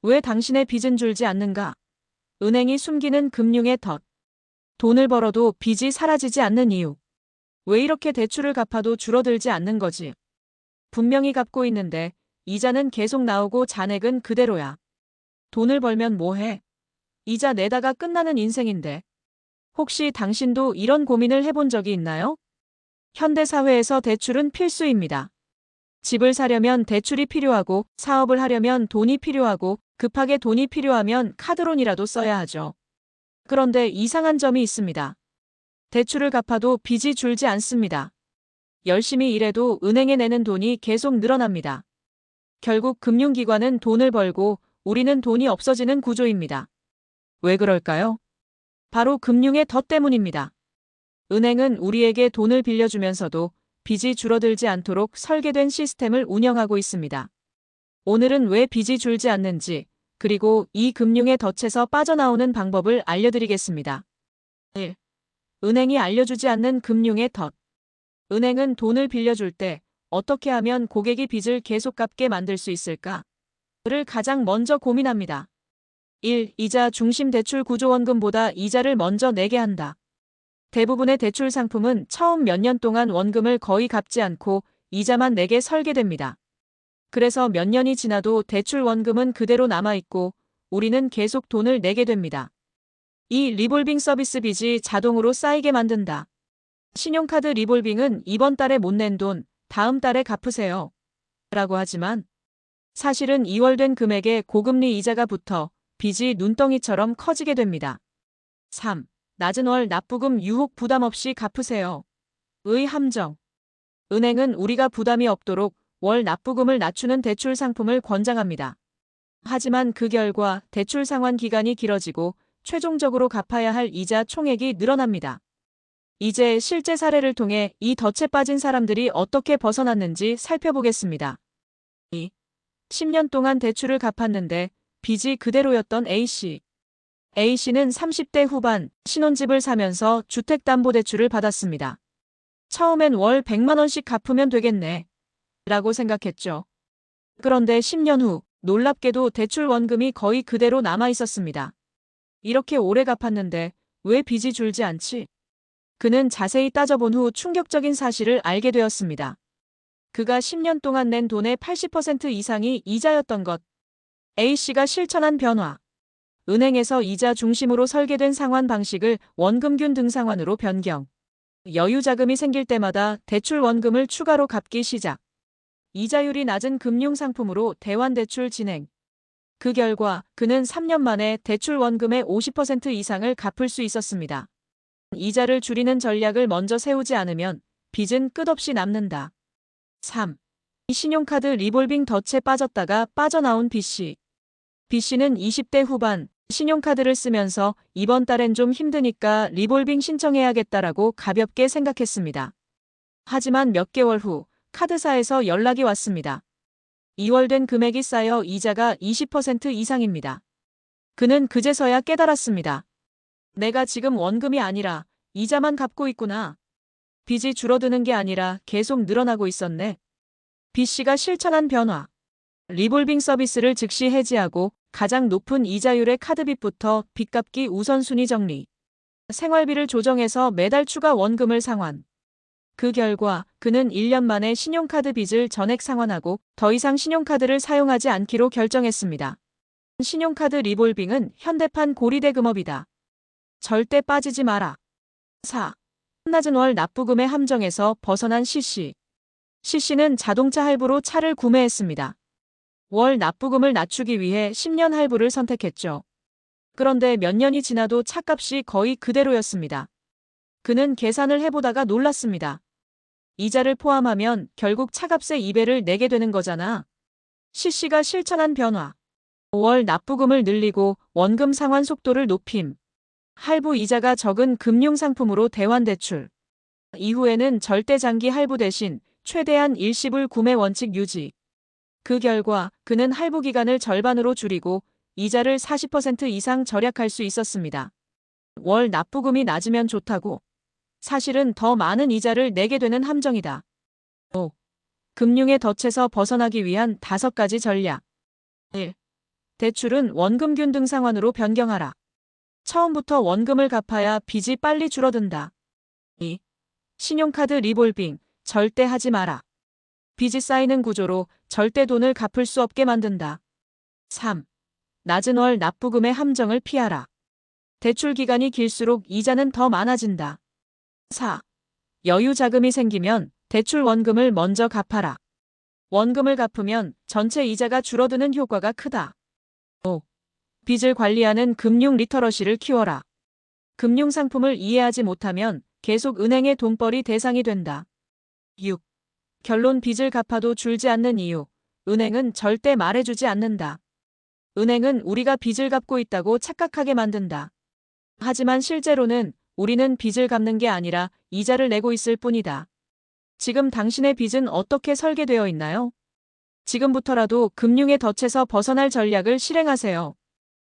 왜 당신의 빚은 줄지 않는가? 은행이 숨기는 금융의 덫. 돈을 벌어도 빚이 사라지지 않는 이유. 왜 이렇게 대출을 갚아도 줄어들지 않는 거지? 분명히 갚고 있는데 이자는 계속 나오고 잔액은 그대로야. 돈을 벌면 뭐해? 이자 내다가 끝나는 인생인데. 혹시 당신도 이런 고민을 해본 적이 있나요? 현대사회에서 대출은 필수입니다. 집을 사려면 대출이 필요하고, 사업을 하려면 돈이 필요하고, 급하게 돈이 필요하면 카드론이라도 써야 하죠. 그런데 이상한 점이 있습니다. 대출을 갚아도 빚이 줄지 않습니다. 열심히 일해도 은행에 내는 돈이 계속 늘어납니다. 결국 금융기관은 돈을 벌고 우리는 돈이 없어지는 구조입니다. 왜 그럴까요? 바로 금융의 덫 때문입니다. 은행은 우리에게 돈을 빌려주면서도 빚이 줄어들지 않도록 설계된 시스템을 운영하고 있습니다. 오늘은 왜 빚이 줄지 않는지, 그리고 이 금융의 덫에서 빠져나오는 방법을 알려드리겠습니다. 1. 은행이 알려주지 않는 금융의 덫. 은행은 돈을 빌려줄 때 어떻게 하면 고객이 빚을 계속 갚게 만들 수 있을까? 를 가장 먼저 고민합니다. 1. 이자 중심 대출 구조. 원금보다 이자를 먼저 내게 한다. 대부분의 대출 상품은 처음 몇 년 동안 원금을 거의 갚지 않고 이자만 내게 설계됩니다. 그래서 몇 년이 지나도 대출 원금은 그대로 남아있고 우리는 계속 돈을 내게 됩니다. 이 리볼빙 서비스 빚이 자동으로 쌓이게 만든다. 신용카드 리볼빙은 이번 달에 못 낸 돈, 다음 달에 갚으세요. 라고 하지만 사실은 2월 된 금액에 고금리 이자가 붙어 빚이 눈덩이처럼 커지게 됩니다. 3. 낮은 월 납부금 유혹 부담 없이 갚으세요. 의 함정. 은행은 우리가 부담이 없도록 월 납부금을 낮추는 대출 상품을 권장합니다. 하지만 그 결과 대출 상환 기간이 길어지고 최종적으로 갚아야 할 이자 총액이 늘어납니다. 이제 실제 사례를 통해 이 덫에 빠진 사람들이 어떻게 벗어났는지 살펴보겠습니다. 2. 10년 동안 대출을 갚았는데 빚이 그대로였던 A씨. A씨는 30대 후반 신혼집을 사면서 주택담보대출을 받았습니다. 처음엔 월 100만 원씩 갚으면 되겠네. 라고 생각했죠. 그런데 10년 후 놀랍게도 대출 원금이 거의 그대로 남아 있었습니다. 이렇게 오래 갚았는데 왜 빚이 줄지 않지? 그는 자세히 따져본 후 충격적인 사실을 알게 되었습니다. 그가 10년 동안 낸 돈의 80% 이상이 이자였던 것. A씨가 실천한 변화. 은행에서 이자 중심으로 설계된 상환 방식을 원금균 등상환으로 변경. 여유 자금이 생길 때마다 대출 원금을 추가로 갚기 시작. 이자율이 낮은 금융상품으로 대환대출 진행. 그 결과 그는 3년 만에 대출 원금의 50% 이상을 갚을 수 있었습니다. 이자를 줄이는 전략을 먼저 세우지 않으면 빚은 끝없이 남는다. 3. 이 신용카드 리볼빙 덫에 빠졌다가 빠져나온 B씨. B씨는 20대 후반 신용카드를 쓰면서 이번 달엔 좀 힘드니까 리볼빙 신청해야겠다라고 가볍게 생각했습니다. 하지만 몇 개월 후 카드사에서 연락이 왔습니다. 2월 된 금액이 쌓여 이자가 20% 이상입니다. 그는 그제서야 깨달았습니다. 내가 지금 원금이 아니라 이자만 갚고 있구나. 빚이 줄어드는 게 아니라 계속 늘어나고 있었네. B씨가 실천한 변화. 리볼빙 서비스를 즉시 해지하고 가장 높은 이자율의 카드빚부터 빚갚기 우선순위 정리. 생활비를 조정해서 매달 추가 원금을 상환. 그 결과 그는 1년 만에 신용카드 빚을 전액 상환하고 더 이상 신용카드를 사용하지 않기로 결정했습니다. 신용카드 리볼빙은 현대판 고리대금업이다. 절대 빠지지 마라. 4. 낮은 월 납부금의 함정에서 벗어난 C씨. C씨는 자동차 할부로 차를 구매했습니다. 월 납부금을 낮추기 위해 10년 할부를 선택했죠. 그런데 몇 년이 지나도 차값이 거의 그대로였습니다. 그는 계산을 해보다가 놀랐습니다. 이자를 포함하면 결국 차값의 2배를 내게 되는 거잖아. C씨가 실천한 변화. 월 납부금을 늘리고 원금 상환 속도를 높임. 할부 이자가 적은 금융상품으로 대환대출. 이후에는 절대 장기 할부 대신 최대한 일시불 구매 원칙 유지. 그 결과 그는 할부 기간을 절반으로 줄이고 이자를 40% 이상 절약할 수 있었습니다. 월 납부금이 낮으면 좋다고. 사실은 더 많은 이자를 내게 되는 함정이다. 5. 금융의 덫에서 벗어나기 위한 5가지 전략. 1. 대출은 원금균 등 상환으로 변경하라. 처음부터 원금을 갚아야 빚이 빨리 줄어든다. 2. 신용카드 리볼빙, 절대 하지 마라. 빚이 쌓이는 구조로 절대 돈을 갚을 수 없게 만든다. 3. 낮은 월 납부금의 함정을 피하라. 대출 기간이 길수록 이자는 더 많아진다. 4. 여유 자금이 생기면 대출 원금을 먼저 갚아라. 원금을 갚으면 전체 이자가 줄어드는 효과가 크다. 5. 빚을 관리하는 금융 리터러시를 키워라. 금융 상품을 이해하지 못하면 계속 은행의 돈벌이 대상이 된다. 6. 결론 빚을 갚아도 줄지 않는 이유. 은행은 절대 말해주지 않는다. 은행은 우리가 빚을 갚고 있다고 착각하게 만든다. 하지만 실제로는 우리는 빚을 갚는 게 아니라 이자를 내고 있을 뿐이다. 지금 당신의 빚은 어떻게 설계되어 있나요? 지금부터라도 금융의 덫에서 벗어날 전략을 실행하세요.